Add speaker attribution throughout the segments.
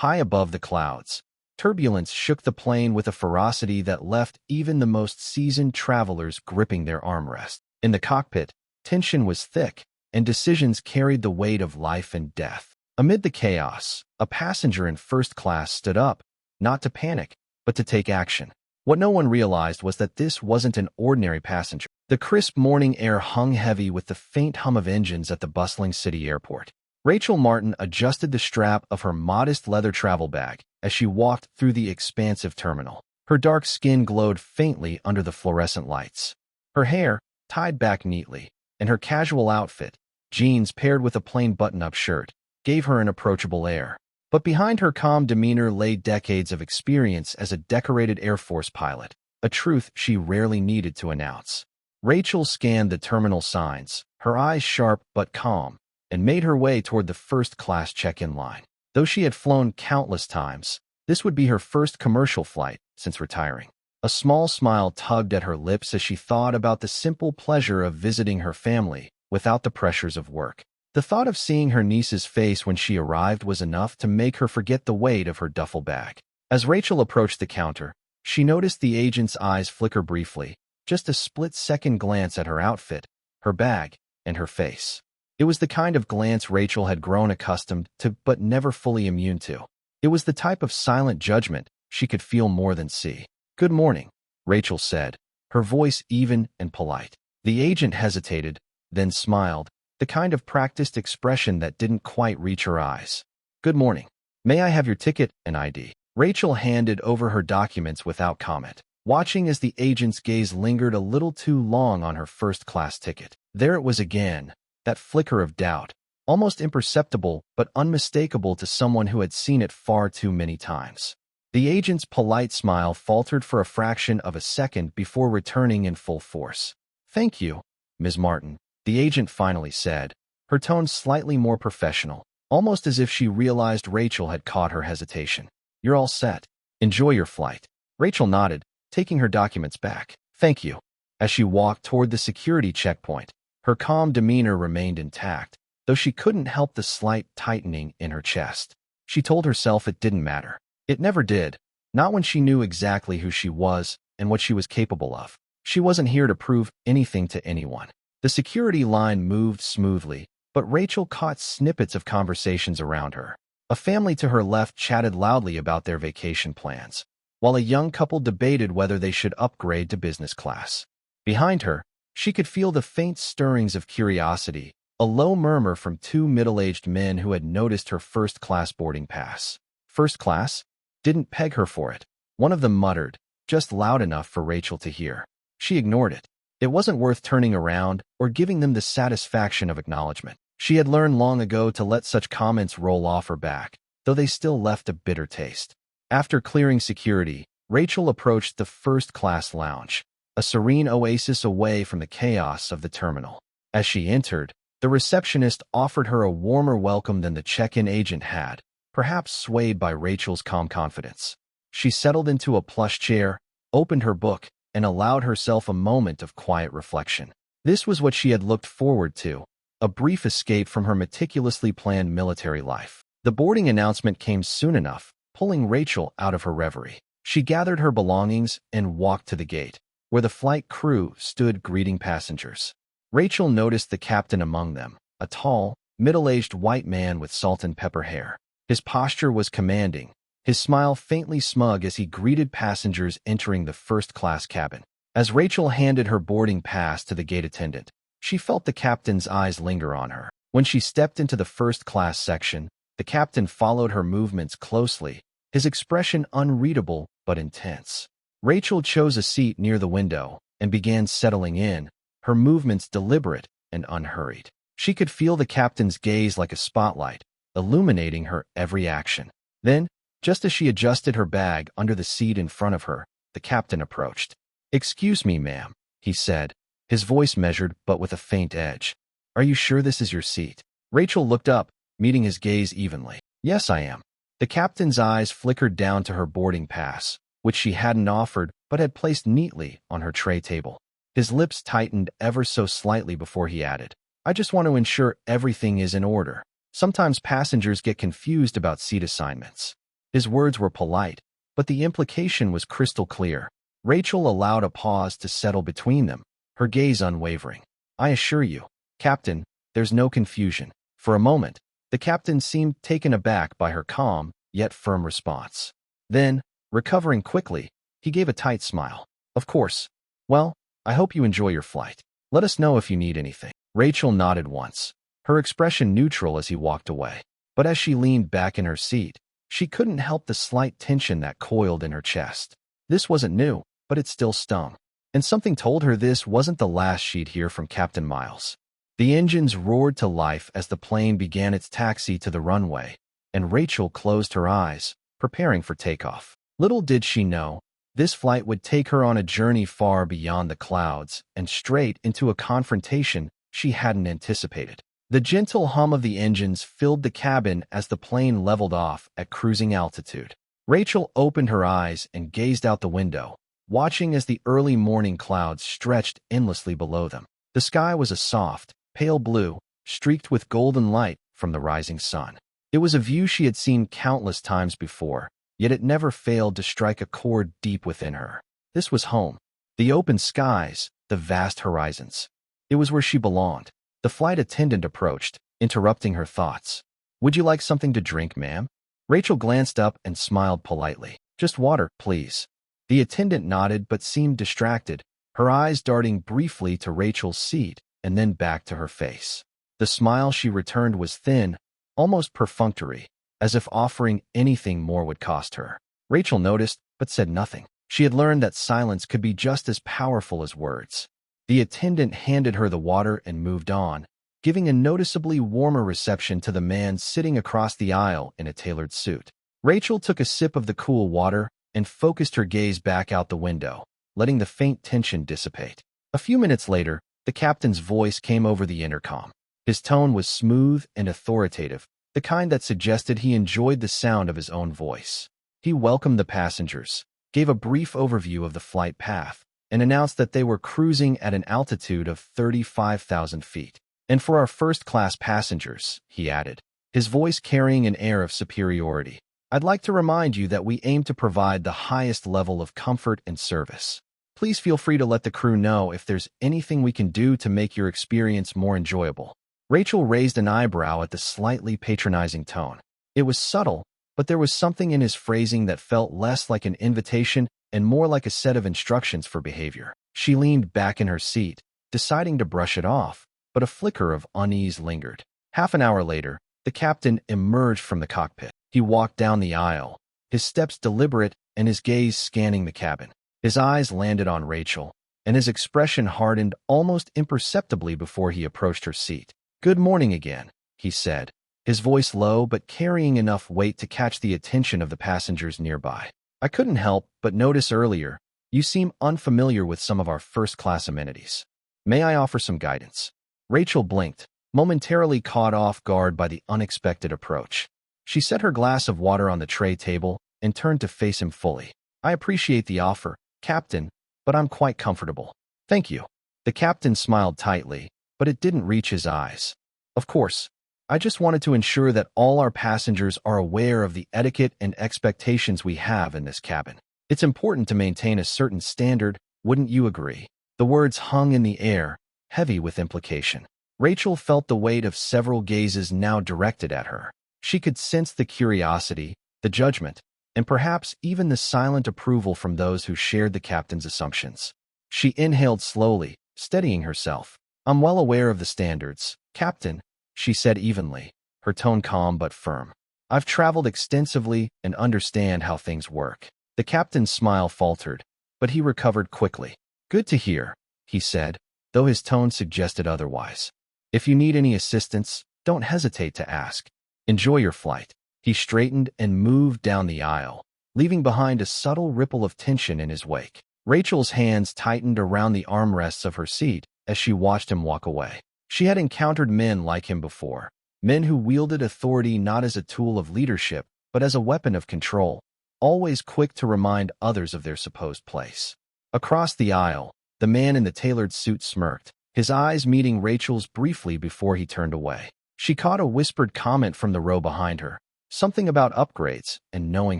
Speaker 1: high above the clouds. Turbulence shook the plane with a ferocity that left even the most seasoned travelers gripping their armrests. In the cockpit, tension was thick, and decisions carried the weight of life and death. Amid the chaos, a passenger in first class stood up, not to panic, but to take action. What no one realized was that this wasn't an ordinary passenger. The crisp morning air hung heavy with the faint hum of engines at the bustling city airport. Rachel Martin adjusted the strap of her modest leather travel bag as she walked through the expansive terminal. Her dark skin glowed faintly under the fluorescent lights. Her hair, tied back neatly, and her casual outfit, jeans paired with a plain button-up shirt, gave her an approachable air. But behind her calm demeanor lay decades of experience as a decorated Air Force pilot, a truth she rarely needed to announce. Rachel scanned the terminal signs, her eyes sharp but calm, and made her way toward the first-class check-in line. Though she had flown countless times, this would be her first commercial flight since retiring. A small smile tugged at her lips as she thought about the simple pleasure of visiting her family without the pressures of work. The thought of seeing her niece's face when she arrived was enough to make her forget the weight of her duffel bag. As Rachel approached the counter, she noticed the agent's eyes flicker briefly, just a split-second glance at her outfit, her bag, and her face. It was the kind of glance Rachel had grown accustomed to but never fully immune to. It was the type of silent judgment she could feel more than see. "Good morning," Rachel said, her voice even and polite. The agent hesitated, then smiled, the kind of practiced expression that didn't quite reach her eyes. "Good morning. May I have your ticket and ID?" Rachel handed over her documents without comment, watching as the agent's gaze lingered a little too long on her first-class ticket. There it was again, that flicker of doubt, almost imperceptible but unmistakable to someone who had seen it far too many times. The agent's polite smile faltered for a fraction of a second before returning in full force. "Thank you, Ms. Martin," the agent finally said, her tone slightly more professional, almost as if she realized Rachel had caught her hesitation. "You're all set. Enjoy your flight." Rachel nodded, taking her documents back. "Thank you." As she walked toward the security checkpoint, her calm demeanor remained intact, though she couldn't help the slight tightening in her chest. She told herself it didn't matter. It never did, not when she knew exactly who she was and what she was capable of. She wasn't here to prove anything to anyone. The security line moved smoothly, but Rachel caught snippets of conversations around her. A family to her left chatted loudly about their vacation plans, while a young couple debated whether they should upgrade to business class. Behind her, she could feel the faint stirrings of curiosity, a low murmur from two middle-aged men who had noticed her first-class boarding pass. "First class?" "Didn't peg her for it," one of them muttered, just loud enough for Rachel to hear. She ignored it. It wasn't worth turning around or giving them the satisfaction of acknowledgement. She had learned long ago to let such comments roll off her back, though they still left a bitter taste. After clearing security, Rachel approached the first-class lounge, a serene oasis away from the chaos of the terminal. As she entered, the receptionist offered her a warmer welcome than the check-in agent had, perhaps swayed by Rachel's calm confidence. She settled into a plush chair, opened her book, and allowed herself a moment of quiet reflection. This was what she had looked forward to, a brief escape from her meticulously planned military life. The boarding announcement came soon enough, pulling Rachel out of her reverie. She gathered her belongings and walked to the gate, where the flight crew stood greeting passengers. Rachel noticed the captain among them, a tall, middle-aged white man with salt and pepper hair. His posture was commanding, his smile faintly smug as he greeted passengers entering the first-class cabin. As Rachel handed her boarding pass to the gate attendant, she felt the captain's eyes linger on her. When she stepped into the first-class section, the captain followed her movements closely, his expression unreadable but intense. Rachel chose a seat near the window and began settling in, her movements deliberate and unhurried. She could feel the captain's gaze like a spotlight, illuminating her every action. Then, just as she adjusted her bag under the seat in front of her, the captain approached. "Excuse me, ma'am," he said, his voice measured but with a faint edge. "Are you sure this is your seat?" Rachel looked up, meeting his gaze evenly. "Yes, I am." The captain's eyes flickered down to her boarding pass, which she hadn't offered but had placed neatly on her tray table. His lips tightened ever so slightly before he added, "I just want to ensure everything is in order. Sometimes passengers get confused about seat assignments." His words were polite, but the implication was crystal clear. Rachel allowed a pause to settle between them, her gaze unwavering. I assure you, Captain, there's no confusion. For a moment, the captain seemed taken aback by her calm, yet firm response. Then, recovering quickly, he gave a tight smile. Of course. Well, I hope you enjoy your flight. Let us know if you need anything. Rachel nodded once, her expression neutral as he walked away. But as she leaned back in her seat, she couldn't help the slight tension that coiled in her chest. This wasn't new, but it still stung. And something told her this wasn't the last she'd hear from Captain Miles. The engines roared to life as the plane began its taxi to the runway, and Rachel closed her eyes, preparing for takeoff. Little did she know, this flight would take her on a journey far beyond the clouds and straight into a confrontation she hadn't anticipated. The gentle hum of the engines filled the cabin as the plane leveled off at cruising altitude. Rachel opened her eyes and gazed out the window, watching as the early morning clouds stretched endlessly below them. The sky was a soft, pale blue, streaked with golden light from the rising sun. It was a view she had seen countless times before, yet it never failed to strike a chord deep within her. This was home. The open skies, the vast horizons. It was where she belonged. The flight attendant approached, interrupting her thoughts. Would you like something to drink, ma'am? Rachel glanced up and smiled politely. Just water, please. The attendant nodded but seemed distracted, her eyes darting briefly to Rachel's seat and then back to her face. The smile she returned was thin, almost perfunctory, as if offering anything more would cost her. Rachel noticed, but said nothing. She had learned that silence could be just as powerful as words. The attendant handed her the water and moved on, giving a noticeably warmer reception to the man sitting across the aisle in a tailored suit. Rachel took a sip of the cool water and focused her gaze back out the window, letting the faint tension dissipate. A few minutes later, the captain's voice came over the intercom. His tone was smooth and authoritative, the kind that suggested he enjoyed the sound of his own voice. He welcomed the passengers, gave a brief overview of the flight path, and announced that they were cruising at an altitude of 35,000 feet. And for our first-class passengers, he added, his voice carrying an air of superiority, I'd like to remind you that we aim to provide the highest level of comfort and service. Please feel free to let the crew know if there's anything we can do to make your experience more enjoyable. Rachel raised an eyebrow at the slightly patronizing tone. It was subtle, but there was something in his phrasing that felt less like an invitation and more like a set of instructions for behavior. She leaned back in her seat, deciding to brush it off, but a flicker of unease lingered. Half an hour later, the captain emerged from the cockpit. He walked down the aisle, his steps deliberate and his gaze scanning the cabin. His eyes landed on Rachel, and his expression hardened almost imperceptibly before he approached her seat. Good morning again, he said, his voice low but carrying enough weight to catch the attention of the passengers nearby. I couldn't help but notice earlier, you seem unfamiliar with some of our first-class amenities. May I offer some guidance? Rachel blinked, momentarily caught off guard by the unexpected approach. She set her glass of water on the tray table and turned to face him fully. I appreciate the offer, Captain, but I'm quite comfortable. Thank you. The captain smiled tightly, but it didn't reach his eyes. Of course, I just wanted to ensure that all our passengers are aware of the etiquette and expectations we have in this cabin. It's important to maintain a certain standard, wouldn't you agree? The words hung in the air, heavy with implication. Rachel felt the weight of several gazes now directed at her. She could sense the curiosity, the judgment, and perhaps even the silent approval from those who shared the captain's assumptions. She inhaled slowly, steadying herself. I'm well aware of the standards, Captain, she said evenly, her tone calm but firm. I've traveled extensively and understand how things work. The captain's smile faltered, but he recovered quickly. Good to hear, he said, though his tone suggested otherwise. If you need any assistance, don't hesitate to ask. Enjoy your flight. He straightened and moved down the aisle, leaving behind a subtle ripple of tension in his wake. Rachel's hands tightened around the armrests of her seat as she watched him walk away. She had encountered men like him before, men who wielded authority not as a tool of leadership, but as a weapon of control, always quick to remind others of their supposed place. Across the aisle, the man in the tailored suit smirked, his eyes meeting Rachel's briefly before he turned away. She caught a whispered comment from the row behind her, something about upgrades and knowing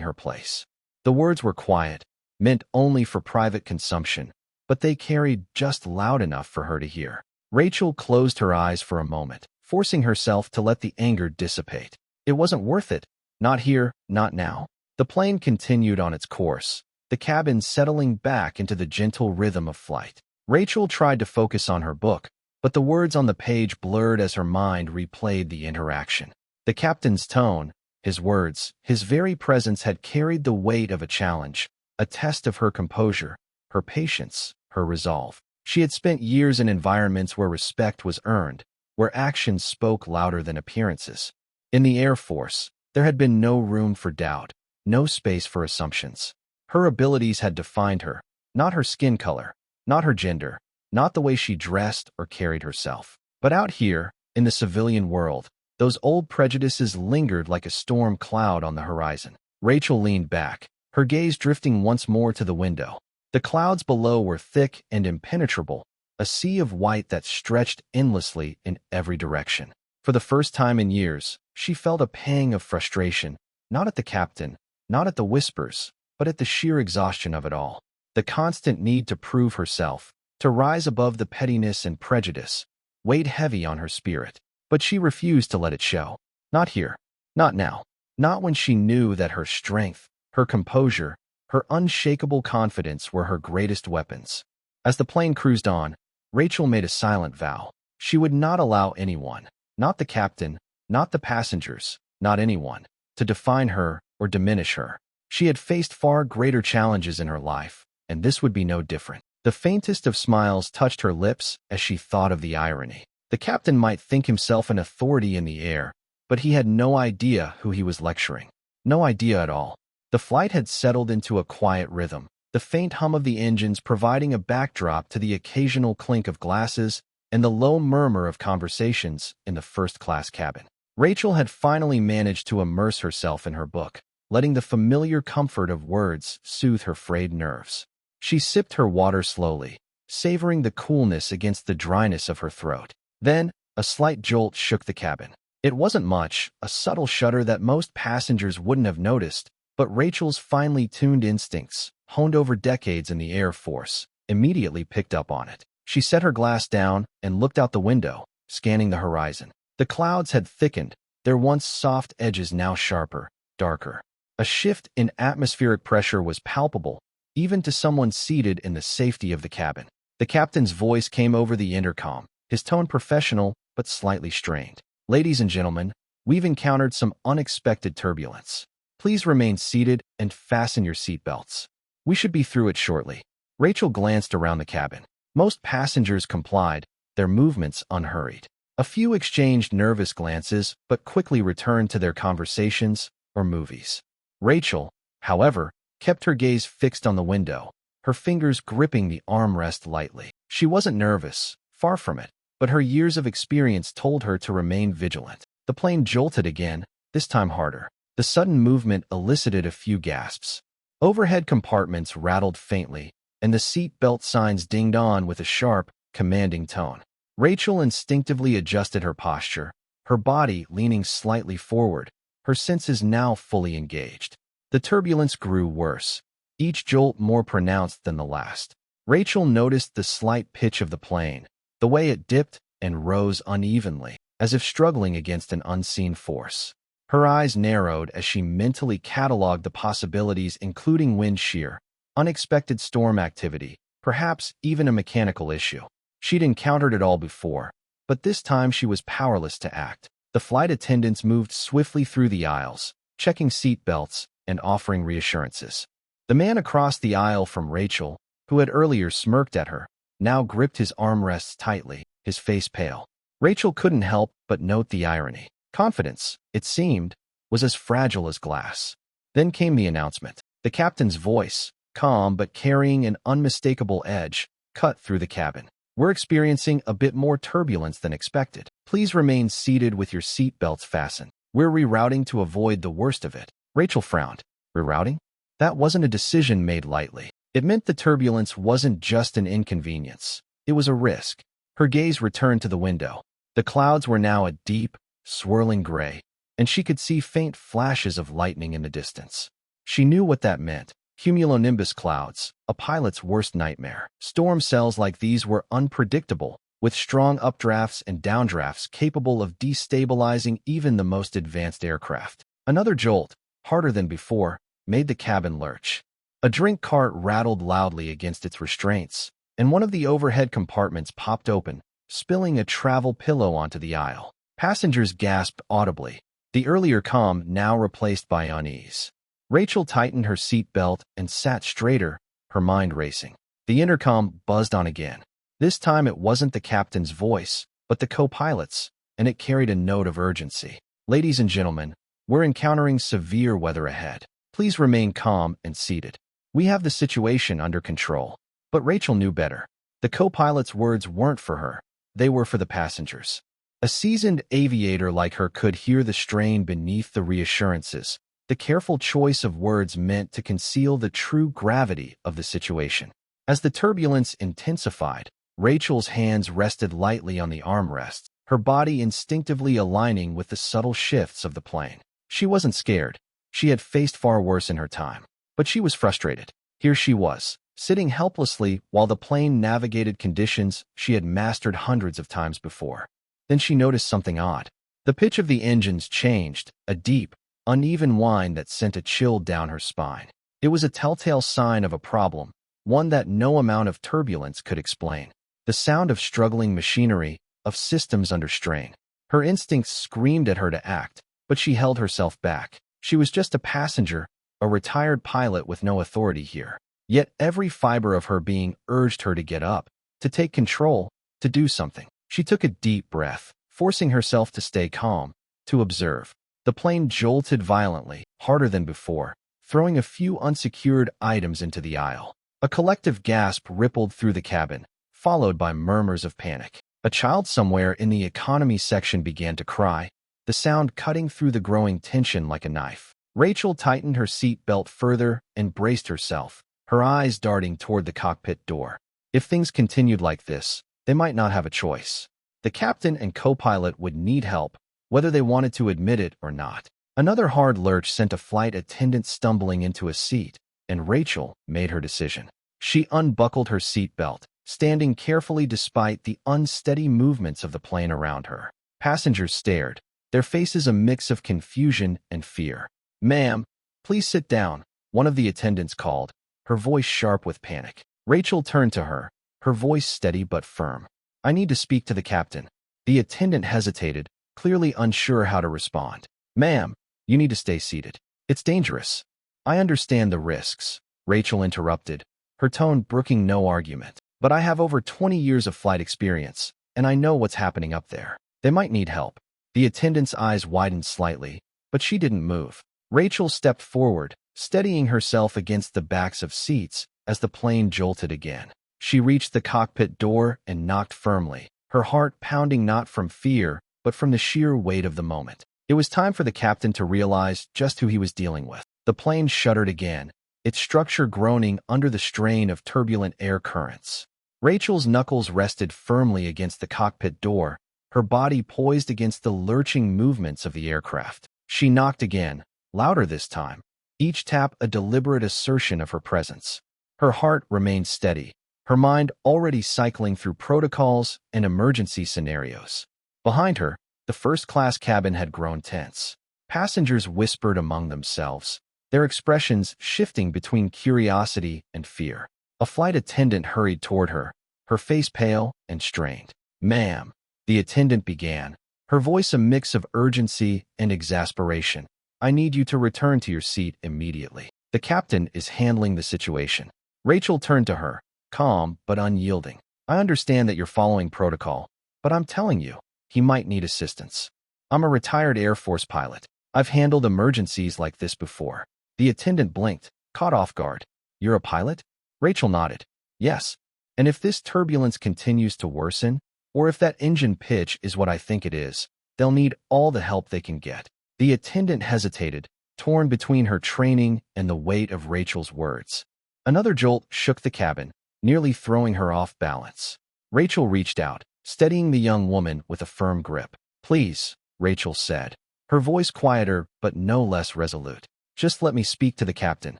Speaker 1: her place. The words were quiet, meant only for private consumption, but they carried just loud enough for her to hear. Rachel closed her eyes for a moment, forcing herself to let the anger dissipate. It wasn't worth it. Not here, not now. The plane continued on its course, the cabin settling back into the gentle rhythm of flight. Rachel tried to focus on her book, but the words on the page blurred as her mind replayed the interaction. The captain's tone, his words, his very presence had carried the weight of a challenge, a test of her composure, her patience, her resolve. She had spent years in environments where respect was earned, where actions spoke louder than appearances. In the Air Force, there had been no room for doubt, no space for assumptions. Her abilities had defined her, not her skin color, not her gender, not the way she dressed or carried herself. But out here, in the civilian world, those old prejudices lingered like a storm cloud on the horizon. Rachel leaned back, her gaze drifting once more to the window. The clouds below were thick and impenetrable, a sea of white that stretched endlessly in every direction. For the first time in years, she felt a pang of frustration, not at the captain, not at the whispers, but at the sheer exhaustion of it all. The constant need to prove herself, to rise above the pettiness and prejudice, weighed heavy on her spirit. But she refused to let it show. Not here. Not now. Not when she knew that her strength, her composure, her unshakable confidence were her greatest weapons. As the plane cruised on, Rachel made a silent vow. She would not allow anyone, not the captain, not the passengers, not anyone, to define her or diminish her. She had faced far greater challenges in her life, and this would be no different. The faintest of smiles touched her lips as she thought of the irony. The captain might think himself an authority in the air, but he had no idea who he was lecturing. No idea at all. The flight had settled into a quiet rhythm, the faint hum of the engines providing a backdrop to the occasional clink of glasses and the low murmur of conversations in the first-class cabin. Rachel had finally managed to immerse herself in her book, letting the familiar comfort of words soothe her frayed nerves. She sipped her water slowly, savoring the coolness against the dryness of her throat. Then, a slight jolt shook the cabin. It wasn't much, a subtle shudder that most passengers wouldn't have noticed, but Rachel's finely tuned instincts, honed over decades in the Air Force, immediately picked up on it. She set her glass down and looked out the window, scanning the horizon. The clouds had thickened, their once soft edges now sharper, darker. A shift in atmospheric pressure was palpable, even to someone seated in the safety of the cabin. The captain's voice came over the intercom, his tone professional but slightly strained. "Ladies and gentlemen, we've encountered some unexpected turbulence. Please remain seated and fasten your seatbelts. We should be through it shortly." Rachel glanced around the cabin. Most passengers complied, their movements unhurried. A few exchanged nervous glances but quickly returned to their conversations or movies. Rachel, however, kept her gaze fixed on the window, her fingers gripping the armrest lightly. She wasn't nervous, far from it, but her years of experience told her to remain vigilant. The plane jolted again, this time harder. The sudden movement elicited a few gasps. Overhead compartments rattled faintly, and the seat belt signs dinged on with a sharp, commanding tone. Rachel instinctively adjusted her posture, her body leaning slightly forward, her senses now fully engaged. The turbulence grew worse, each jolt more pronounced than the last. Rachel noticed the slight pitch of the plane, the way it dipped and rose unevenly, as if struggling against an unseen force. Her eyes narrowed as she mentally cataloged the possibilities, including wind shear, unexpected storm activity, perhaps even a mechanical issue. She'd encountered it all before, but this time she was powerless to act. The flight attendants moved swiftly through the aisles, checking seat belts and offering reassurances. The man across the aisle from Rachel, who had earlier smirked at her, now gripped his armrests tightly, his face pale. Rachel couldn't help but note the irony. Confidence, it seemed, was as fragile as glass. Then came the announcement. The captain's voice, calm but carrying an unmistakable edge, cut through the cabin. "We're experiencing a bit more turbulence than expected. Please remain seated with your seat belts fastened. We're rerouting to avoid the worst of it." Rachel frowned. Rerouting? That wasn't a decision made lightly. It meant the turbulence wasn't just an inconvenience. It was a risk. Her gaze returned to the window. The clouds were now a deep, swirling gray, and she could see faint flashes of lightning in the distance. She knew what that meant. Cumulonimbus clouds, a pilot's worst nightmare. Storm cells like these were unpredictable, with strong updrafts and downdrafts capable of destabilizing even the most advanced aircraft. Another jolt, harder than before, made the cabin lurch. A drink cart rattled loudly against its restraints, and one of the overhead compartments popped open, spilling a travel pillow onto the aisle. Passengers gasped audibly, the earlier calm now replaced by unease. Rachel tightened her seat belt and sat straighter, her mind racing. The intercom buzzed on again. This time it wasn't the captain's voice, but the co-pilot's, and it carried a note of urgency. Ladies and gentlemen, we're encountering severe weather ahead. Please remain calm and seated. We have the situation under control. But Rachel knew better. The co-pilot's words weren't for her. They were for the passengers. A seasoned aviator like her could hear the strain beneath the reassurances. The careful choice of words meant to conceal the true gravity of the situation. As the turbulence intensified, Rachel's hands rested lightly on the armrests, her body instinctively aligning with the subtle shifts of the plane. She wasn't scared. She had faced far worse in her time. But she was frustrated. Here she was, sitting helplessly while the plane navigated conditions she had mastered hundreds of times before. Then she noticed something odd. The pitch of the engines changed, a deep, uneven whine that sent a chill down her spine. It was a telltale sign of a problem, one that no amount of turbulence could explain. The sound of struggling machinery, of systems under strain. Her instincts screamed at her to act, but she held herself back. She was just a passenger, a retired pilot with no authority here. Yet every fiber of her being urged her to get up, to take control, to do something. She took a deep breath, forcing herself to stay calm, to observe. The plane jolted violently, harder than before, throwing a few unsecured items into the aisle. A collective gasp rippled through the cabin, followed by murmurs of panic. A child somewhere in the economy section began to cry, the sound cutting through the growing tension like a knife. Rachel tightened her seat belt further and braced herself, her eyes darting toward the cockpit door. If things continued like this, they might not have a choice. The captain and co-pilot would need help, whether they wanted to admit it or not. Another hard lurch sent a flight attendant stumbling into a seat, and Rachel made her decision. She unbuckled her seat belt, standing carefully despite the unsteady movements of the plane around her. Passengers stared, their faces a mix of confusion and fear. "Ma'am, please sit down," one of the attendants called, her voice sharp with panic. Rachel turned to her, her voice steady but firm. "I need to speak to the captain." The attendant hesitated, clearly unsure how to respond. "Ma'am, you need to stay seated. It's dangerous." "I understand the risks," Rachel interrupted, her tone brooking no argument. "But I have over 20 years of flight experience, and I know what's happening up there. They might need help." The attendant's eyes widened slightly, but she didn't move. Rachel stepped forward, steadying herself against the backs of seats as the plane jolted again. She reached the cockpit door and knocked firmly, her heart pounding not from fear, but from the sheer weight of the moment. It was time for the captain to realize just who he was dealing with. The plane shuddered again, its structure groaning under the strain of turbulent air currents. Rachel's knuckles rested firmly against the cockpit door, her body poised against the lurching movements of the aircraft. She knocked again, louder this time, each tap a deliberate assertion of her presence. Her heart remained steady, her mind already cycling through protocols and emergency scenarios. Behind her, the first-class cabin had grown tense. Passengers whispered among themselves, their expressions shifting between curiosity and fear. A flight attendant hurried toward her, her face pale and strained. "Ma'am," the attendant began, her voice a mix of urgency and exasperation. "I need you to return to your seat immediately. The captain is handling the situation." Rachel turned to her, calm but unyielding. "I understand that you're following protocol, but I'm telling you, he might need assistance. I'm a retired Air Force pilot. I've handled emergencies like this before." The attendant blinked, caught off guard. "You're a pilot?" Rachel nodded. "Yes. And if this turbulence continues to worsen, or if that engine pitch is what I think it is, they'll need all the help they can get." The attendant hesitated, torn between her training and the weight of Rachel's words. Another jolt shook the cabin, nearly throwing her off balance. Rachel reached out, steadying the young woman with a firm grip. "Please," Rachel said, her voice quieter but no less resolute. "Just let me speak to the captain."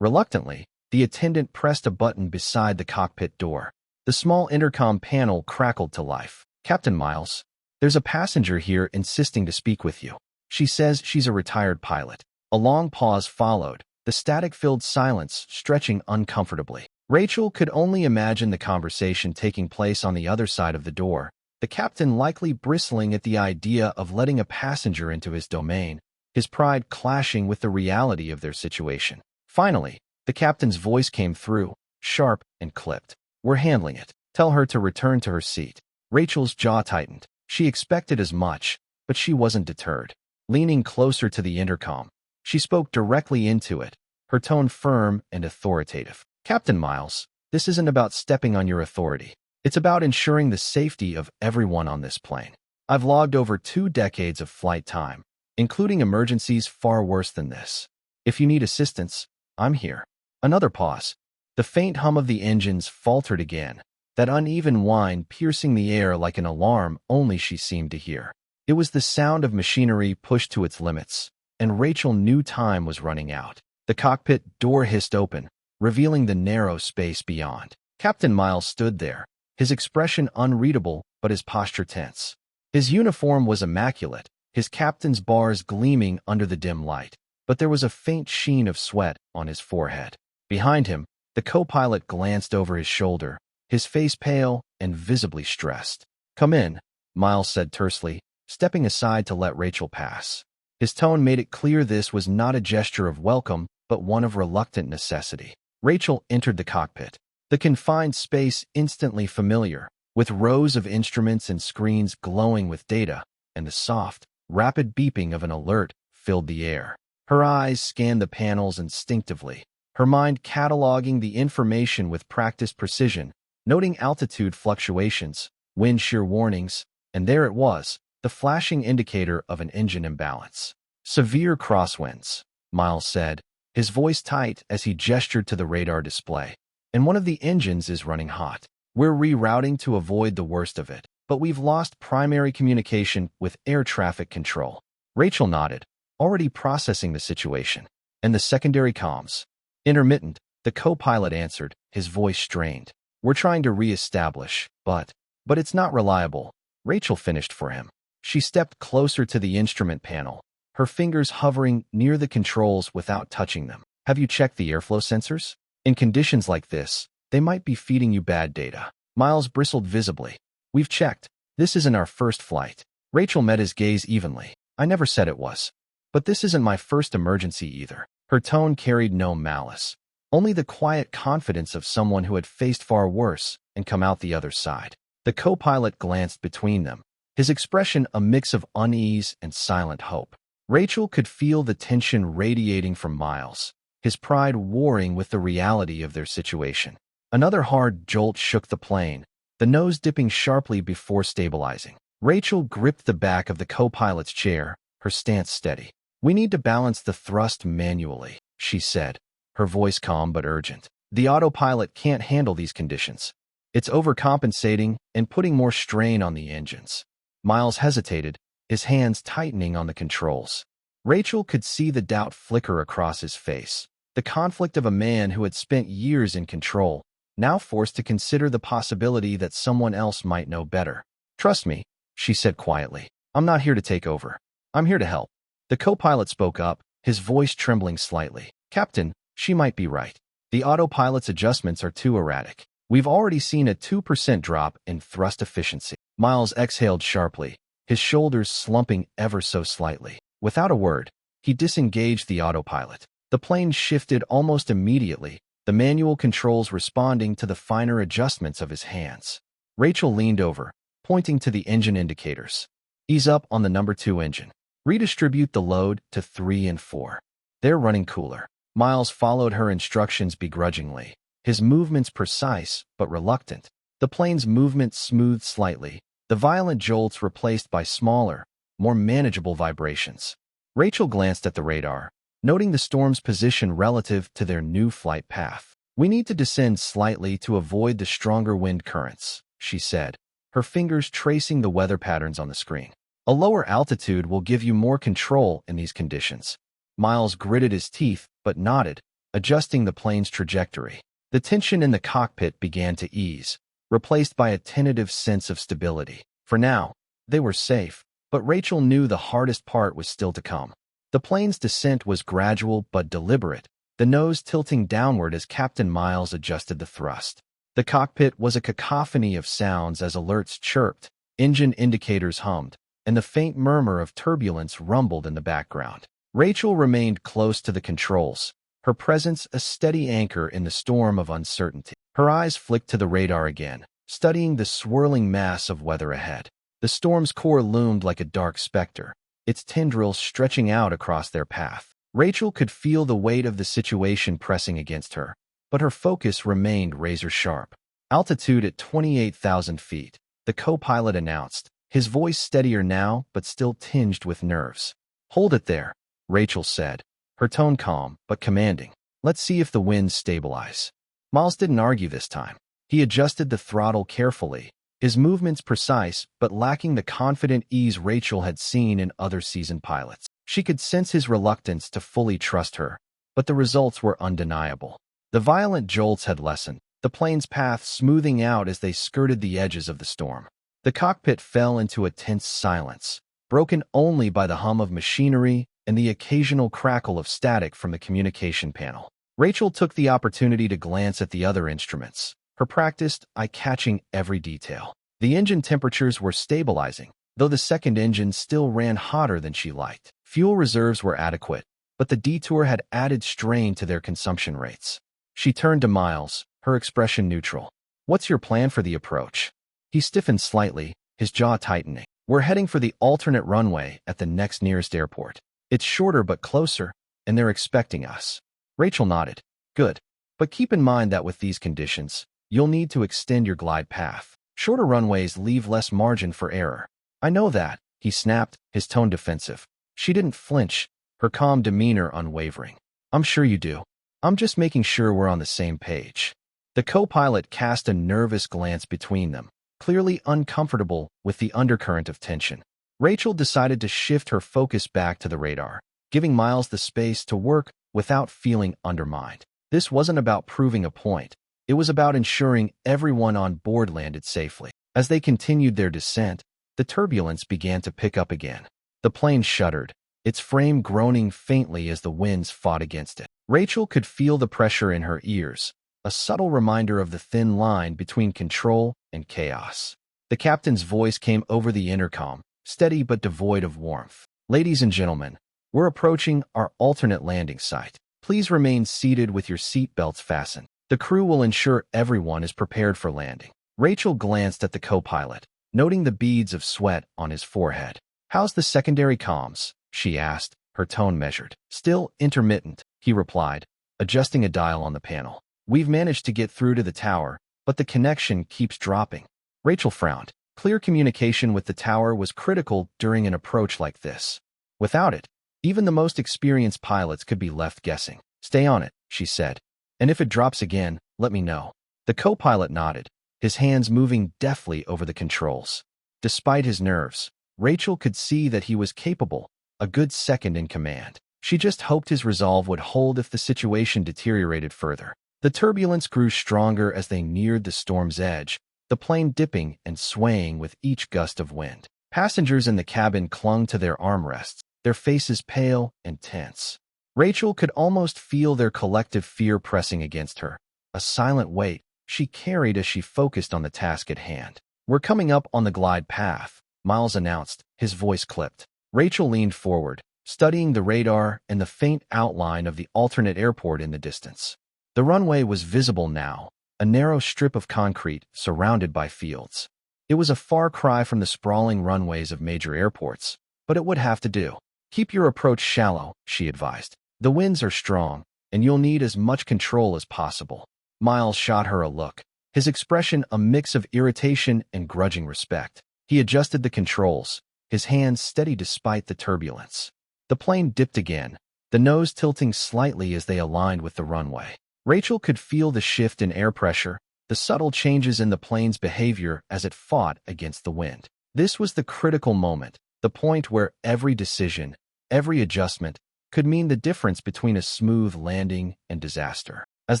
Speaker 1: Reluctantly, the attendant pressed a button beside the cockpit door. The small intercom panel crackled to life. "Captain Miles, there's a passenger here insisting to speak with you. She says she's a retired pilot." A long pause followed, the static-filled silence stretching uncomfortably. Rachel could only imagine the conversation taking place on the other side of the door, the captain likely bristling at the idea of letting a passenger into his domain, his pride clashing with the reality of their situation. Finally, the captain's voice came through, sharp and clipped. "We're handling it. Tell her to return to her seat." Rachel's jaw tightened. She expected as much, but she wasn't deterred. Leaning closer to the intercom, she spoke directly into it, her tone firm and authoritative. "Captain Miles, this isn't about stepping on your authority. It's about ensuring the safety of everyone on this plane. I've logged over 2 decades of flight time, including emergencies far worse than this. If you need assistance, I'm here." Another pause. The faint hum of the engines faltered again, that uneven whine piercing the air like an alarm only she seemed to hear. It was the sound of machinery pushed to its limits, and Rachel knew time was running out. The cockpit door hissed open, revealing the narrow space beyond. Captain Miles stood there, his expression unreadable but his posture tense. His uniform was immaculate, his captain's bars gleaming under the dim light, but there was a faint sheen of sweat on his forehead. Behind him, the co-pilot glanced over his shoulder, his face pale and visibly stressed. "Come in," Miles said tersely, stepping aside to let Rachel pass. His tone made it clear this was not a gesture of welcome, but one of reluctant necessity. Rachel entered the cockpit, the confined space instantly familiar, with rows of instruments and screens glowing with data, and the soft, rapid beeping of an alert filled the air. Her eyes scanned the panels instinctively, her mind cataloging the information with practiced precision, noting altitude fluctuations, wind shear warnings, and there it was, the flashing indicator of an engine imbalance. "Severe crosswinds," Miles said, his voice tight as he gestured to the radar display. "And one of the engines is running hot. We're rerouting to avoid the worst of it, but we've lost primary communication with air traffic control." Rachel nodded, already processing the situation. "And the secondary comms?" "Intermittent," the co-pilot answered, his voice strained. "We're trying to re-establish, but it's not reliable." Rachel finished for him. She stepped closer to the instrument panel, her fingers hovering near the controls without touching them. "Have you checked the airflow sensors? In conditions like this, they might be feeding you bad data." Miles bristled visibly. "We've checked. This isn't our first flight." Rachel met his gaze evenly. "I never said it was. But this isn't my first emergency either." Her tone carried no malice, only the quiet confidence of someone who had faced far worse and come out the other side. The co-pilot glanced between them, his expression a mix of unease and silent hope. Rachel could feel the tension radiating from Miles, his pride warring with the reality of their situation. Another hard jolt shook the plane, the nose dipping sharply before stabilizing. Rachel gripped the back of the co-pilot's chair, her stance steady. "We need to balance the thrust manually," she said, her voice calm but urgent. "The autopilot can't handle these conditions. It's overcompensating and putting more strain on the engines." Miles hesitated, his hands tightening on the controls. Rachel could see the doubt flicker across his face, the conflict of a man who had spent years in control, now forced to consider the possibility that someone else might know better. "Trust me," she said quietly. "I'm not here to take over. I'm here to help." The co-pilot spoke up, his voice trembling slightly. "Captain, she might be right. The autopilot's adjustments are too erratic. We've already seen a 2% drop in thrust efficiency." Miles exhaled sharply, his shoulders slumping ever so slightly. Without a word, he disengaged the autopilot. The plane shifted almost immediately, the manual controls responding to the finer adjustments of his hands. Rachel leaned over, pointing to the engine indicators. "Ease up on the number 2 engine. Redistribute the load to 3 and 4. They're running cooler." Miles followed her instructions begrudgingly, his movements precise but reluctant. The plane's movement smoothed slightly, the violent jolts replaced by smaller, more manageable vibrations. Rachel glanced at the radar, noting the storm's position relative to their new flight path. "We need to descend slightly to avoid the stronger wind currents," she said, her fingers tracing the weather patterns on the screen. A lower altitude will give you more control in these conditions. Miles gritted his teeth, but nodded, adjusting the plane's trajectory. The tension in the cockpit began to ease, replaced by a tentative sense of stability. For now, they were safe, but Rachel knew the hardest part was still to come. The plane's descent was gradual but deliberate, the nose tilting downward as Captain Miles adjusted the thrust. The cockpit was a cacophony of sounds as alerts chirped, engine indicators hummed, and the faint murmur of turbulence rumbled in the background. Rachel remained close to the controls, her presence a steady anchor in the storm of uncertainty. Her eyes flicked to the radar again, studying the swirling mass of weather ahead. The storm's core loomed like a dark specter, its tendrils stretching out across their path. Rachel could feel the weight of the situation pressing against her, but her focus remained razor-sharp. Altitude at 28,000 feet, the co-pilot announced, his voice steadier now but still tinged with nerves. "Hold it there," Rachel said, her tone calm but commanding. "Let's see if the winds stabilize." Miles didn't argue this time. He adjusted the throttle carefully, his movements precise but lacking the confident ease Rachel had seen in other seasoned pilots. She could sense his reluctance to fully trust her, but the results were undeniable. The violent jolts had lessened, the plane's path smoothing out as they skirted the edges of the storm. The cockpit fell into a tense silence, broken only by the hum of machinery and the occasional crackle of static from the communication panel. Rachel took the opportunity to glance at the other instruments, her practiced eye catching every detail. The engine temperatures were stabilizing, though the second engine still ran hotter than she liked. Fuel reserves were adequate, but the detour had added strain to their consumption rates. She turned to Miles, her expression neutral. "What's your plan for the approach?" He stiffened slightly, his jaw tightening. "We're heading for the alternate runway at the next nearest airport. It's shorter but closer, and they're expecting us." Rachel nodded. "Good. But keep in mind that with these conditions, you'll need to extend your glide path. Shorter runways leave less margin for error." "I know that," he snapped, his tone defensive. She didn't flinch, her calm demeanor unwavering. "I'm sure you do. I'm just making sure we're on the same page." The co-pilot cast a nervous glance between them, clearly uncomfortable with the undercurrent of tension. Rachel decided to shift her focus back to the radar, giving Miles the space to work without feeling undermined. This wasn't about proving a point. It was about ensuring everyone on board landed safely. As they continued their descent, the turbulence began to pick up again. The plane shuddered, its frame groaning faintly as the winds fought against it. Rachel could feel the pressure in her ears, a subtle reminder of the thin line between control and chaos. The captain's voice came over the intercom, steady but devoid of warmth. "Ladies and gentlemen, we're approaching our alternate landing site. Please remain seated with your seat belts fastened. The crew will ensure everyone is prepared for landing." Rachel glanced at the co-pilot, noting the beads of sweat on his forehead. "How's the secondary comms?" she asked, her tone measured. "Still intermittent," he replied, adjusting a dial on the panel. "We've managed to get through to the tower, but the connection keeps dropping." Rachel frowned. Clear communication with the tower was critical during an approach like this. Without it, even the most experienced pilots could be left guessing. "Stay on it," she said. "And if it drops again, let me know." The co-pilot nodded, his hands moving deftly over the controls. Despite his nerves, Rachel could see that he was capable, a good second in command. She just hoped his resolve would hold if the situation deteriorated further. The turbulence grew stronger as they neared the storm's edge, the plane dipping and swaying with each gust of wind. Passengers in the cabin clung to their armrests, their faces pale and tense. Rachel could almost feel their collective fear pressing against her, a silent weight she carried as she focused on the task at hand. "We're coming up on the glide path," Miles announced, his voice clipped. Rachel leaned forward, studying the radar and the faint outline of the alternate airport in the distance. The runway was visible now, a narrow strip of concrete surrounded by fields. It was a far cry from the sprawling runways of major airports, but it would have to do. "Keep your approach shallow," she advised. "The winds are strong, and you'll need as much control as possible." Miles shot her a look, his expression a mix of irritation and grudging respect. He adjusted the controls, his hands steady despite the turbulence. The plane dipped again, the nose tilting slightly as they aligned with the runway. Rachel could feel the shift in air pressure, the subtle changes in the plane's behavior as it fought against the wind. This was the critical moment, the point where every decision, every adjustment, could mean the difference between a smooth landing and disaster. As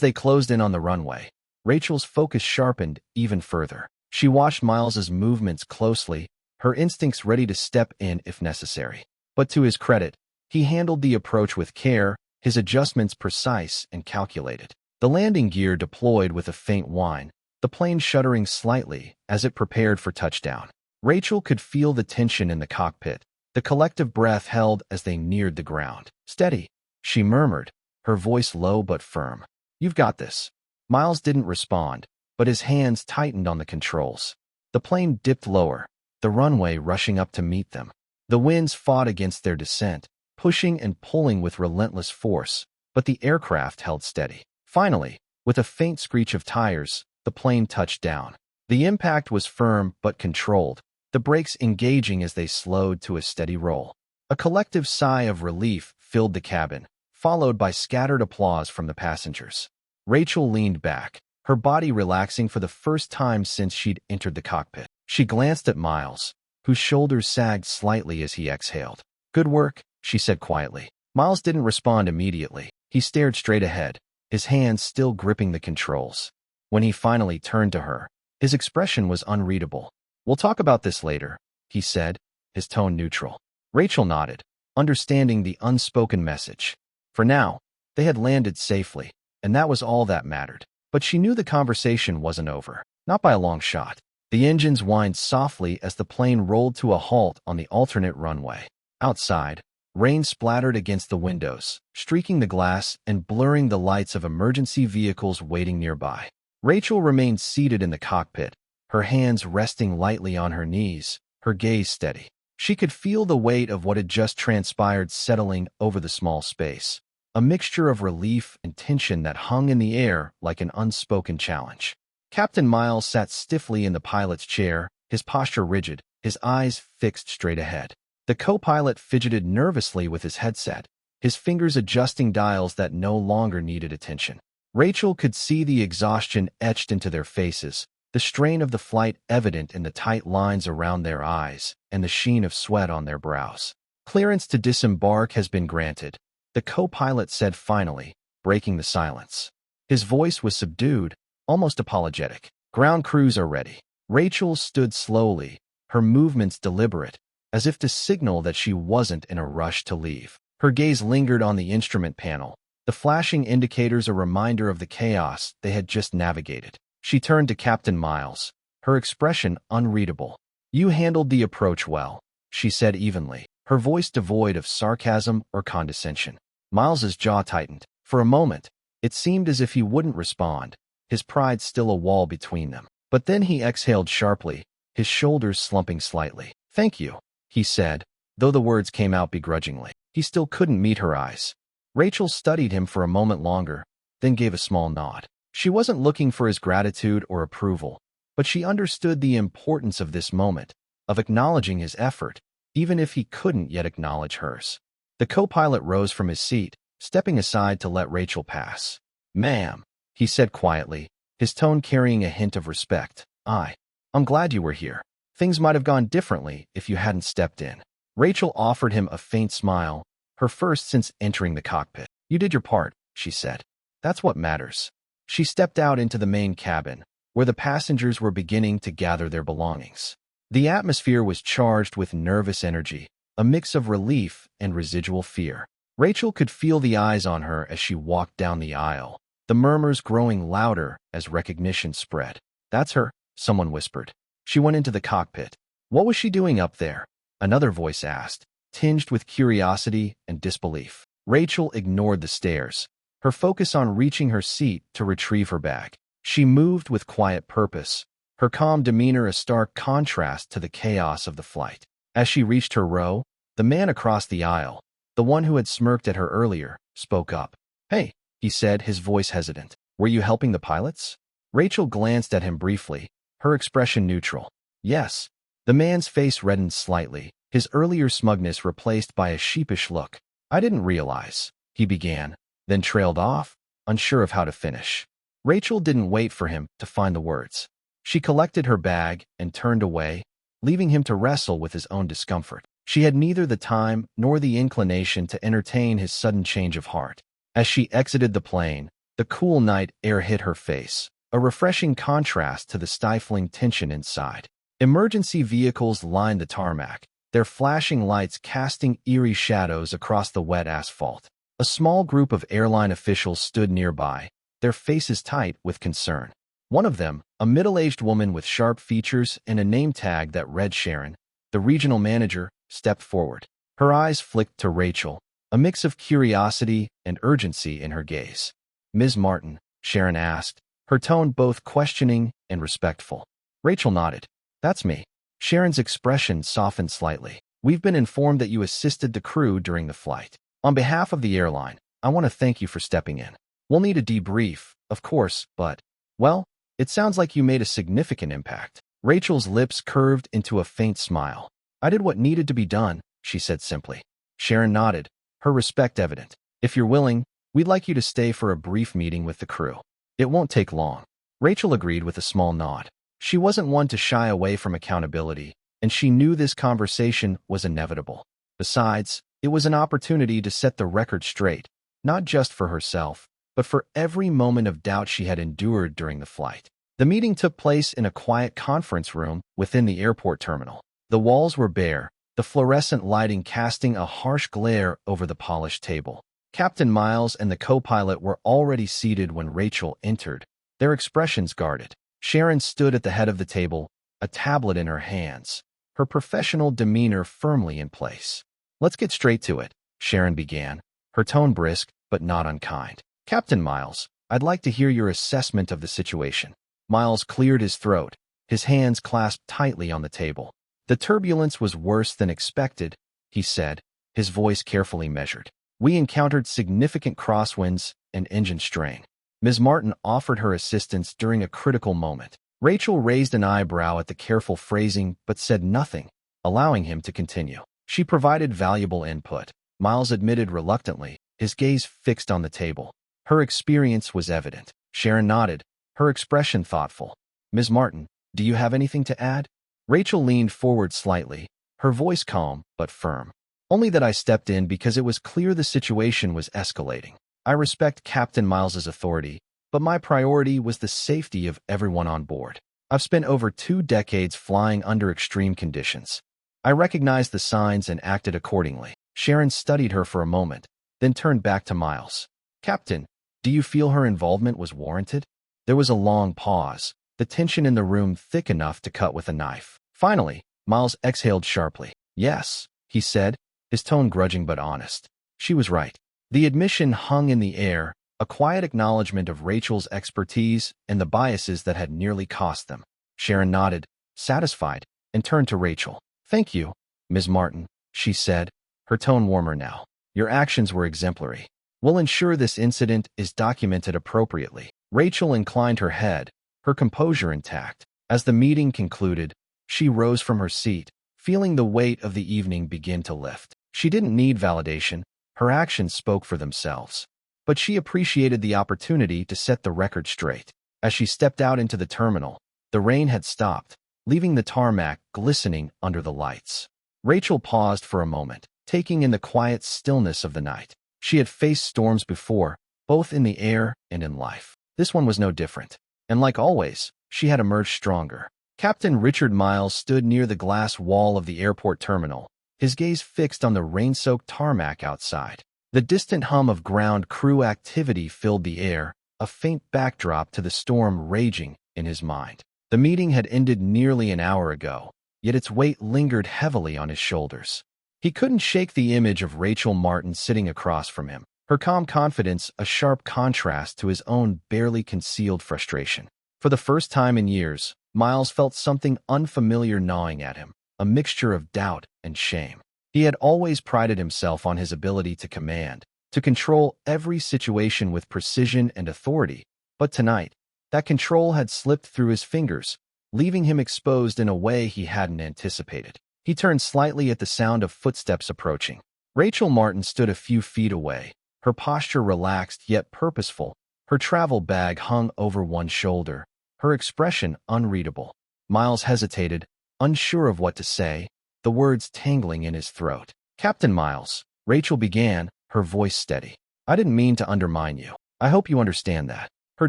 Speaker 1: they closed in on the runway, Rachel's focus sharpened even further. She watched Miles's movements closely, her instincts ready to step in if necessary. But to his credit, he handled the approach with care, his adjustments precise and calculated. The landing gear deployed with a faint whine, the plane shuddering slightly as it prepared for touchdown. Rachel could feel the tension in the cockpit, the collective breath held as they neared the ground. "Steady," she murmured, her voice low but firm. "You've got this." Miles didn't respond, but his hands tightened on the controls. The plane dipped lower, the runway rushing up to meet them. The winds fought against their descent, pushing and pulling with relentless force, but the aircraft held steady. Finally, with a faint screech of tires, the plane touched down. The impact was firm but controlled, the brakes engaging as they slowed to a steady roll. A collective sigh of relief filled the cabin, followed by scattered applause from the passengers. Rachel leaned back, her body relaxing for the first time since she'd entered the cockpit. She glanced at Miles, whose shoulders sagged slightly as he exhaled. "Good work," she said quietly. Miles didn't respond immediately. He stared straight ahead, his hands still gripping the controls. When he finally turned to her, his expression was unreadable. "We'll talk about this later," he said, his tone neutral. Rachel nodded, understanding the unspoken message. For now, they had landed safely, and that was all that mattered. But she knew the conversation wasn't over, not by a long shot. The engines whined softly as the plane rolled to a halt on the alternate runway. Outside, rain splattered against the windows, streaking the glass and blurring the lights of emergency vehicles waiting nearby. Rachel remained seated in the cockpit, her hands resting lightly on her knees, her gaze steady. She could feel the weight of what had just transpired settling over the small space, a mixture of relief and tension that hung in the air like an unspoken challenge. Captain Miles sat stiffly in the pilot's chair, his posture rigid, his eyes fixed straight ahead. The co-pilot fidgeted nervously with his headset, his fingers adjusting dials that no longer needed attention. Rachel could see the exhaustion etched into their faces, the strain of the flight evident in the tight lines around their eyes and the sheen of sweat on their brows. "Clearance to disembark has been granted," the co-pilot said finally, breaking the silence. His voice was subdued, almost apologetic. "Ground crews are ready." Rachel stood slowly, her movements deliberate, as if to signal that she wasn't in a rush to leave. Her gaze lingered on the instrument panel, the flashing indicators a reminder of the chaos they had just navigated. She turned to Captain Miles, her expression unreadable. "You handled the approach well," she said evenly, her voice devoid of sarcasm or condescension. Miles's jaw tightened. For a moment, it seemed as if he wouldn't respond, his pride still a wall between them. But then he exhaled sharply, his shoulders slumping slightly. "Thank you," he said, though the words came out begrudgingly. He still couldn't meet her eyes. Rachel studied him for a moment longer, then gave a small nod. She wasn't looking for his gratitude or approval, but she understood the importance of this moment, of acknowledging his effort, even if he couldn't yet acknowledge hers. The co-pilot rose from his seat, stepping aside to let Rachel pass. "Ma'am," he said quietly, his tone carrying a hint of respect. I'm glad you were here. Things might have gone differently if you hadn't stepped in." Rachel offered him a faint smile, her first since entering the cockpit. "You did your part," she said. "That's what matters." She stepped out into the main cabin, where the passengers were beginning to gather their belongings. The atmosphere was charged with nervous energy, a mix of relief and residual fear. Rachel could feel the eyes on her as she walked down the aisle, the murmurs growing louder as recognition spread. "That's her," someone whispered. She went into the cockpit. "What was she doing up there?" another voice asked, tinged with curiosity and disbelief. Rachel ignored the stares, her focus on reaching her seat to retrieve her bag. She moved with quiet purpose, her calm demeanor a stark contrast to the chaos of the flight. As she reached her row, the man across the aisle, the one who had smirked at her earlier, spoke up. "Hey," he said, his voice hesitant. "Were you helping the pilots?" Rachel glanced at him briefly, her expression neutral. "Yes." The man's face reddened slightly, his earlier smugness replaced by a sheepish look. "I didn't realize," he began, then trailed off, unsure of how to finish. Rachel didn't wait for him to find the words. She collected her bag and turned away, leaving him to wrestle with his own discomfort. She had neither the time nor the inclination to entertain his sudden change of heart. As she exited the plane, the cool night air hit her face, a refreshing contrast to the stifling tension inside. Emergency vehicles lined the tarmac, their flashing lights casting eerie shadows across the wet asphalt. A small group of airline officials stood nearby, their faces tight with concern. One of them, a middle-aged woman with sharp features and a name tag that read Sharon, the regional manager, stepped forward. Her eyes flicked to Rachel, a mix of curiosity and urgency in her gaze. "Ms. Martin," Sharon asked, her tone both questioning and respectful. Rachel nodded. "That's me." Sharon's expression softened slightly. "We've been informed that you assisted the crew during the flight. On behalf of the airline, I want to thank you for stepping in. We'll need a debrief, of course, but, well, it sounds like you made a significant impact." Rachel's lips curved into a faint smile. "I did what needed to be done," she said simply. Sharon nodded, her respect evident. "If you're willing, we'd like you to stay for a brief meeting with the crew. It won't take long." Rachel agreed with a small nod. She wasn't one to shy away from accountability, and she knew this conversation was inevitable. Besides, it was an opportunity to set the record straight, not just for herself, but for every moment of doubt she had endured during the flight. The meeting took place in a quiet conference room within the airport terminal. The walls were bare, the fluorescent lighting casting a harsh glare over the polished table. Captain Miles and the co-pilot were already seated when Rachel entered, their expressions guarded. Sharon stood at the head of the table, a tablet in her hands, her professional demeanor firmly in place. "Let's get straight to it," Sharon began, her tone brisk but not unkind. "Captain Miles, I'd like to hear your assessment of the situation." Miles cleared his throat, his hands clasped tightly on the table. "The turbulence was worse than expected," he said, his voice carefully measured. "We encountered significant crosswinds and engine strain. Ms. Martin offered her assistance during a critical moment." Rachel raised an eyebrow at the careful phrasing but said nothing, allowing him to continue. "She provided valuable input," Miles admitted reluctantly, his gaze fixed on the table. "Her experience was evident." Sharon nodded, her expression thoughtful. "Ms. Martin, do you have anything to add?" Rachel leaned forward slightly, her voice calm but firm. "Only that I stepped in because it was clear the situation was escalating. I respect Captain Miles's authority, but my priority was the safety of everyone on board. I've spent over 2 decades flying under extreme conditions. I recognized the signs and acted accordingly." Sharon studied her for a moment, then turned back to Miles. "Captain, do you feel her involvement was warranted?" There was a long pause, the tension in the room thick enough to cut with a knife. Finally, Miles exhaled sharply. "Yes," he said, his tone grudging but honest. She was right. The admission hung in the air, a quiet acknowledgement of Rachel's expertise and the biases that had nearly cost them. Sharon nodded, satisfied, and turned to Rachel. "Thank you, Ms. Martin," she said, her tone warmer now. "Your actions were exemplary. We'll ensure this incident is documented appropriately." Rachel inclined her head, her composure intact. As the meeting concluded, she rose from her seat, feeling the weight of the evening begin to lift. She didn't need validation, her actions spoke for themselves. But she appreciated the opportunity to set the record straight. As she stepped out into the terminal, the rain had stopped, leaving the tarmac glistening under the lights. Rachel paused for a moment, taking in the quiet stillness of the night. She had faced storms before, both in the air and in life. This one was no different. And like always, she had emerged stronger. Captain Richard Miles stood near the glass wall of the airport terminal, his gaze fixed on the rain-soaked tarmac outside. The distant hum of ground crew activity filled the air, a faint backdrop to the storm raging in his mind. The meeting had ended nearly an hour ago, yet its weight lingered heavily on his shoulders. He couldn't shake the image of Rachel Martin sitting across from him, her calm confidence a sharp contrast to his own barely concealed frustration. For the first time in years, Miles felt something unfamiliar gnawing at him, a mixture of doubt and shame. He had always prided himself on his ability to command, to control every situation with precision and authority, but tonight, that control had slipped through his fingers, leaving him exposed in a way he hadn't anticipated. He turned slightly at the sound of footsteps approaching. Rachel Martin stood a few feet away, her posture relaxed yet purposeful, her travel bag hung over one shoulder, her expression unreadable. Miles hesitated, unsure of what to say, the words tangling in his throat. "Captain Miles," Rachel began, her voice steady. "I didn't mean to undermine you. I hope you understand that." Her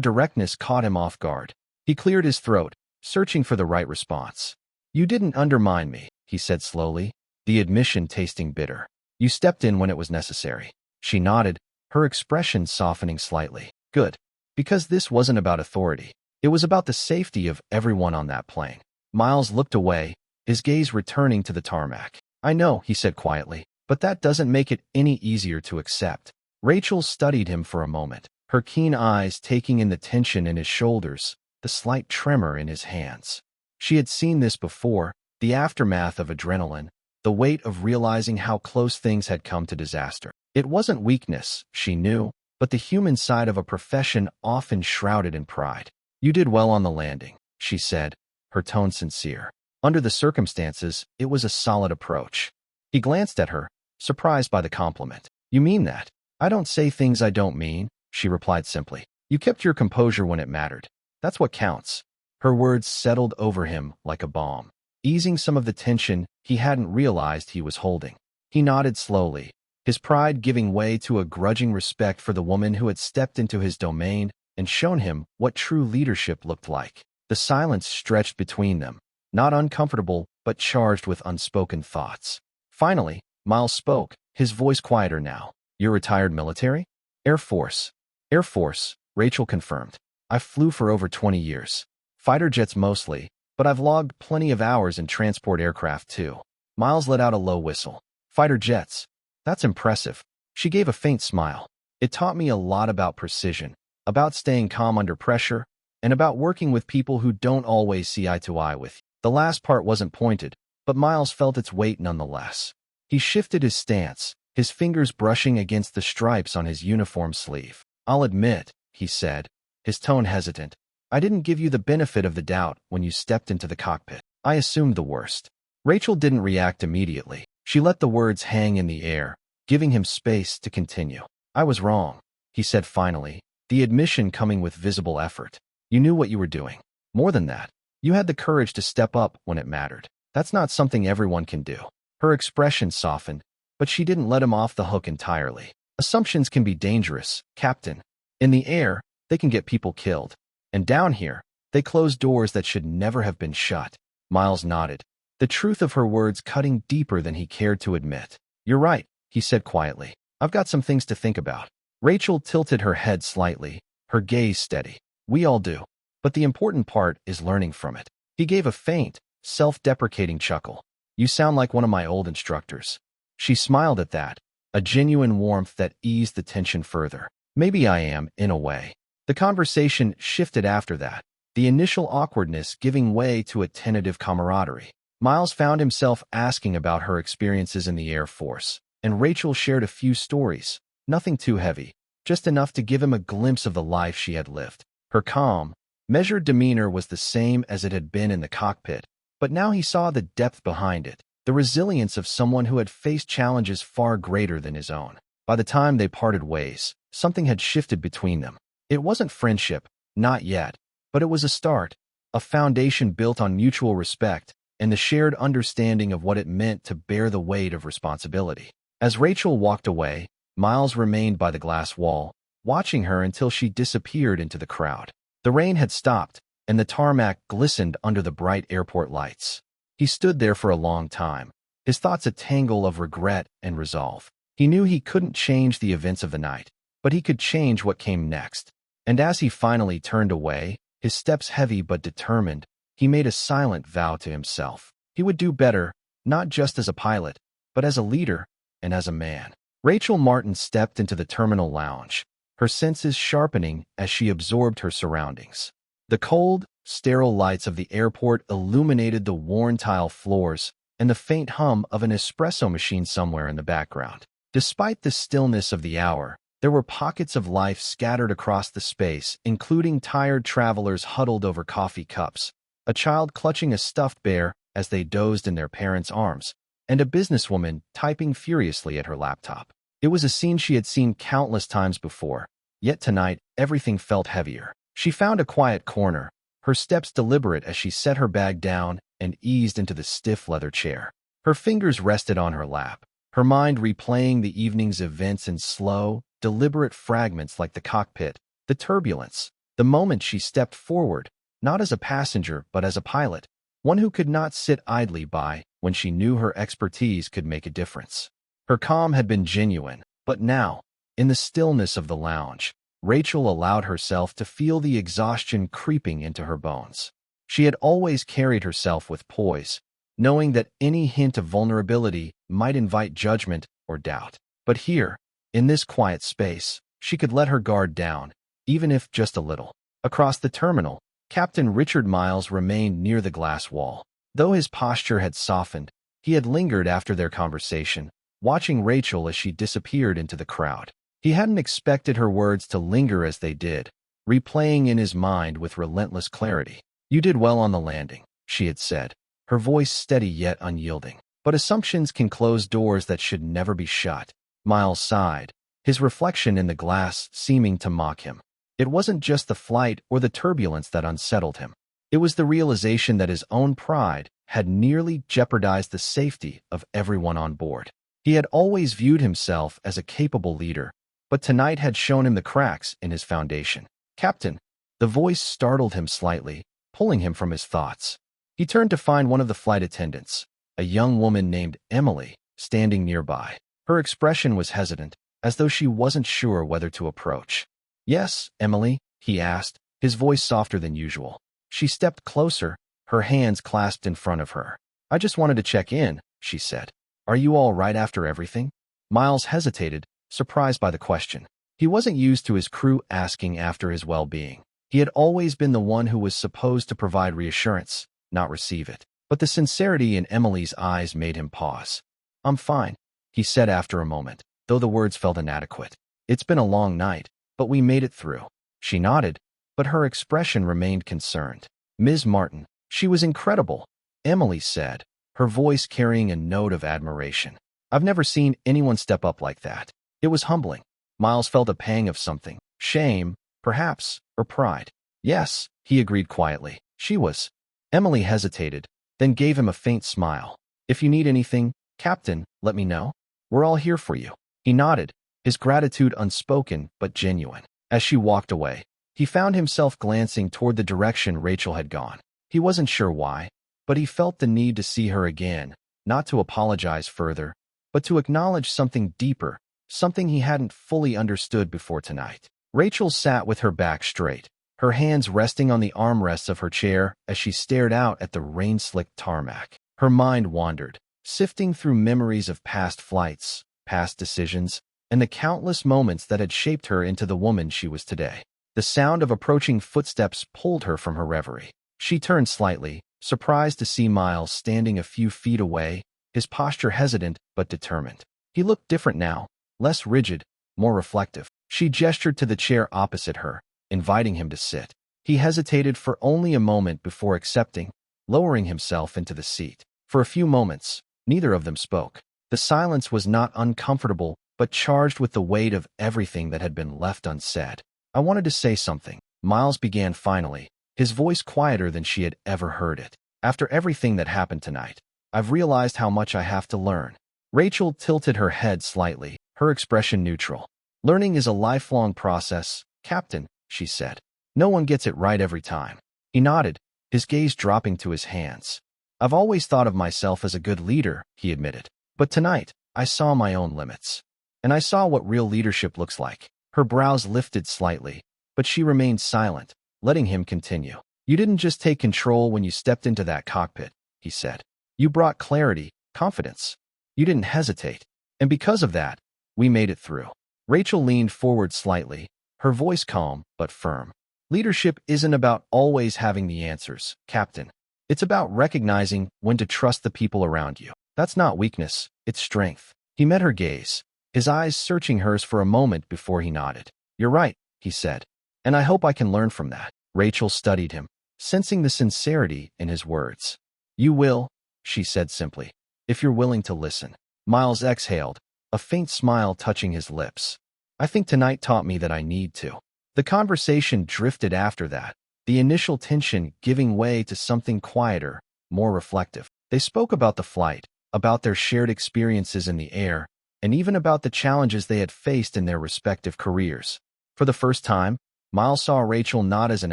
Speaker 1: directness caught him off guard. He cleared his throat, searching for the right response. "You didn't undermine me," he said slowly, the admission tasting bitter. "You stepped in when it was necessary." She nodded, her expression softening slightly. "Good. Because this wasn't about authority. It was about the safety of everyone on that plane." Miles looked away, his gaze returning to the tarmac. "I know," he said quietly, "but that doesn't make it any easier to accept." Rachel studied him for a moment, her keen eyes taking in the tension in his shoulders, the slight tremor in his hands. She had seen this before, the aftermath of adrenaline, the weight of realizing how close things had come to disaster. It wasn't weakness, she knew, but the human side of a profession often shrouded in pride. "You did well on the landing," she said, her tone sincere. Under the circumstances, it was a solid approach. He glanced at her, surprised by the compliment. "You mean that?" "I don't say things I don't mean," she replied simply. "You kept your composure when it mattered. That's what counts." Her words settled over him like a balm, easing some of the tension he hadn't realized he was holding. He nodded slowly, his pride giving way to a grudging respect for the woman who had stepped into his domain and shown him what true leadership looked like. The silence stretched between them, not uncomfortable, but charged with unspoken thoughts. Finally, Miles spoke, his voice quieter now. "You're retired military?" "Air Force." "Air Force," Rachel confirmed. "I flew for over 20 years. Fighter jets mostly, but I've logged plenty of hours in transport aircraft too." Miles let out a low whistle. "Fighter jets. That's impressive." She gave a faint smile. "It taught me a lot about precision, about staying calm under pressure, and about working with people who don't always see eye to eye with you." The last part wasn't pointed, but Miles felt its weight nonetheless. He shifted his stance, his fingers brushing against the stripes on his uniform sleeve. "I'll admit," he said, his tone hesitant, "I didn't give you the benefit of the doubt when you stepped into the cockpit. I assumed the worst." Rachel didn't react immediately. She let the words hang in the air, giving him space to continue. "I was wrong," he said finally, the admission coming with visible effort. "You knew what you were doing. More than that, you had the courage to step up when it mattered. That's not something everyone can do." Her expression softened, but she didn't let him off the hook entirely. "Assumptions can be dangerous, Captain. In the air, they can get people killed. And down here, they close doors that should never have been shut." Miles nodded, the truth of her words cutting deeper than he cared to admit. "You're right," he said quietly. "I've got some things to think about." Rachel tilted her head slightly, her gaze steady. "We all do. But the important part is learning from it." He gave a faint, self-deprecating chuckle. "You sound like one of my old instructors." She smiled at that, a genuine warmth that eased the tension further. "Maybe I am, in a way." The conversation shifted after that, the initial awkwardness giving way to a tentative camaraderie. Miles found himself asking about her experiences in the Air Force, and Rachel shared a few stories, nothing too heavy, just enough to give him a glimpse of the life she had lived. Her calm, measured demeanor was the same as it had been in the cockpit, but now he saw the depth behind it, the resilience of someone who had faced challenges far greater than his own. By the time they parted ways, something had shifted between them. It wasn't friendship, not yet, but it was a start, a foundation built on mutual respect and the shared understanding of what it meant to bear the weight of responsibility. As Rachel walked away, Miles remained by the glass wall, watching her until she disappeared into the crowd. The rain had stopped, and the tarmac glistened under the bright airport lights. He stood there for a long time, his thoughts a tangle of regret and resolve. He knew he couldn't change the events of the night, but he could change what came next. And as he finally turned away, his steps heavy but determined, he made a silent vow to himself. He would do better, not just as a pilot, but as a leader and as a man. Rachel Martin stepped into the terminal lounge, her senses sharpening as she absorbed her surroundings. The cold, sterile lights of the airport illuminated the worn tile floors and the faint hum of an espresso machine somewhere in the background. Despite the stillness of the hour, there were pockets of life scattered across the space, including tired travelers huddled over coffee cups, a child clutching a stuffed bear as they dozed in their parents' arms, and a businesswoman typing furiously at her laptop. It was a scene she had seen countless times before, yet tonight everything felt heavier. She found a quiet corner, her steps deliberate as she set her bag down and eased into the stiff leather chair. Her fingers rested on her lap, her mind replaying the evening's events in slow, deliberate fragments like the cockpit, the turbulence, the moment she stepped forward, not as a passenger but as a pilot, one who could not sit idly by when she knew her expertise could make a difference. Her calm had been genuine, but now, in the stillness of the lounge, Rachel allowed herself to feel the exhaustion creeping into her bones. She had always carried herself with poise, knowing that any hint of vulnerability might invite judgment or doubt. But here, in this quiet space, she could let her guard down, even if just a little. Across the terminal, Captain Richard Miles remained near the glass wall. Though his posture had softened, he had lingered after their conversation, watching Rachel as she disappeared into the crowd. He hadn't expected her words to linger as they did, replaying in his mind with relentless clarity. "You did well on the landing," she had said, her voice steady yet unyielding. "But assumptions can close doors that should never be shut." Miles sighed, his reflection in the glass seeming to mock him. It wasn't just the flight or the turbulence that unsettled him. It was the realization that his own pride had nearly jeopardized the safety of everyone on board. He had always viewed himself as a capable leader, but tonight had shown him the cracks in his foundation. "Captain," the voice startled him slightly, pulling him from his thoughts. He turned to find one of the flight attendants, a young woman named Emily, standing nearby. Her expression was hesitant, as though she wasn't sure whether to approach. "Yes, Emily?" he asked, his voice softer than usual. She stepped closer, her hands clasped in front of her. "I just wanted to check in," she said. "Are you all right after everything?" Miles hesitated, surprised by the question. He wasn't used to his crew asking after his well-being. He had always been the one who was supposed to provide reassurance, not receive it. But the sincerity in Emily's eyes made him pause. "I'm fine," he said after a moment, though the words felt inadequate. "It's been a long night, but we made it through." She nodded, but her expression remained concerned. "Ms. Martin, she was incredible," Emily said, her voice carrying a note of admiration. "I've never seen anyone step up like that." It was humbling. Miles felt a pang of something, shame, perhaps, or pride. "Yes," he agreed quietly. "She was." Emily hesitated, then gave him a faint smile. "If you need anything, Captain, let me know. We're all here for you." He nodded, his gratitude unspoken but genuine. As she walked away, he found himself glancing toward the direction Rachel had gone. He wasn't sure why, but he felt the need to see her again, not to apologize further, but to acknowledge something deeper, something he hadn't fully understood before tonight. Rachel sat with her back straight, her hands resting on the armrests of her chair as she stared out at the rain-slicked tarmac. Her mind wandered, sifting through memories of past flights, past decisions, and the countless moments that had shaped her into the woman she was today. The sound of approaching footsteps pulled her from her reverie. She turned slightly, surprised to see Miles standing a few feet away, his posture hesitant but determined. He looked different now, less rigid, more reflective. She gestured to the chair opposite her, inviting him to sit. He hesitated for only a moment before accepting, lowering himself into the seat. For a few moments, neither of them spoke. The silence was not uncomfortable, but charged with the weight of everything that had been left unsaid. "I wanted to say something," Miles began finally, his voice quieter than she had ever heard it. "After everything that happened tonight, I've realized how much I have to learn." Rachel tilted her head slightly, her expression neutral. "Learning is a lifelong process, Captain," she said. "No one gets it right every time." He nodded, his gaze dropping to his hands. "I've always thought of myself as a good leader," he admitted. "But tonight, I saw my own limits. And I saw what real leadership looks like." Her brows lifted slightly, but she remained silent, letting him continue. "You didn't just take control when you stepped into that cockpit," he said. "You brought clarity, confidence. You didn't hesitate. And because of that, we made it through." Rachel leaned forward slightly, her voice calm but firm. "Leadership isn't about always having the answers, Captain. It's about recognizing when to trust the people around you. That's not weakness, it's strength." He met her gaze, his eyes searching hers for a moment before he nodded. "You're right," he said, "and I hope I can learn from that." Rachel studied him, sensing the sincerity in his words. "You will," she said simply, "if you're willing to listen." Miles exhaled, a faint smile touching his lips. "I think tonight taught me that I need to." The conversation drifted after that, the initial tension giving way to something quieter, more reflective. They spoke about the flight, about their shared experiences in the air, and even about the challenges they had faced in their respective careers. For the first time, Miles saw Rachel not as an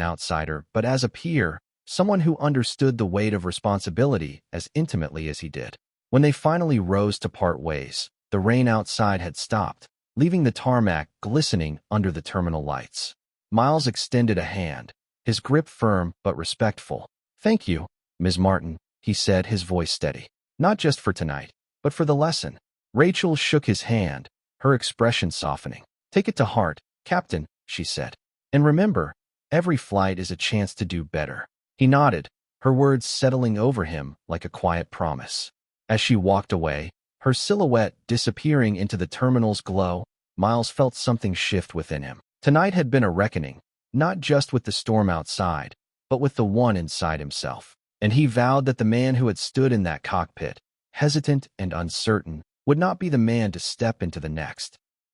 Speaker 1: outsider, but as a peer, someone who understood the weight of responsibility as intimately as he did. When they finally rose to part ways, the rain outside had stopped, leaving the tarmac glistening under the terminal lights. Miles extended a hand, his grip firm but respectful. "Thank you, Ms. Martin," he said, his voice steady. "Not just for tonight, but for the lesson." Rachel shook his hand, her expression softening. "Take it to heart, Captain," she said. "And remember, every flight is a chance to do better." He nodded, her words settling over him like a quiet promise. As she walked away, her silhouette disappearing into the terminal's glow, Miles felt something shift within him. Tonight had been a reckoning, not just with the storm outside, but with the one inside himself. And he vowed that the man who had stood in that cockpit, hesitant and uncertain, would not be the man to step into the next.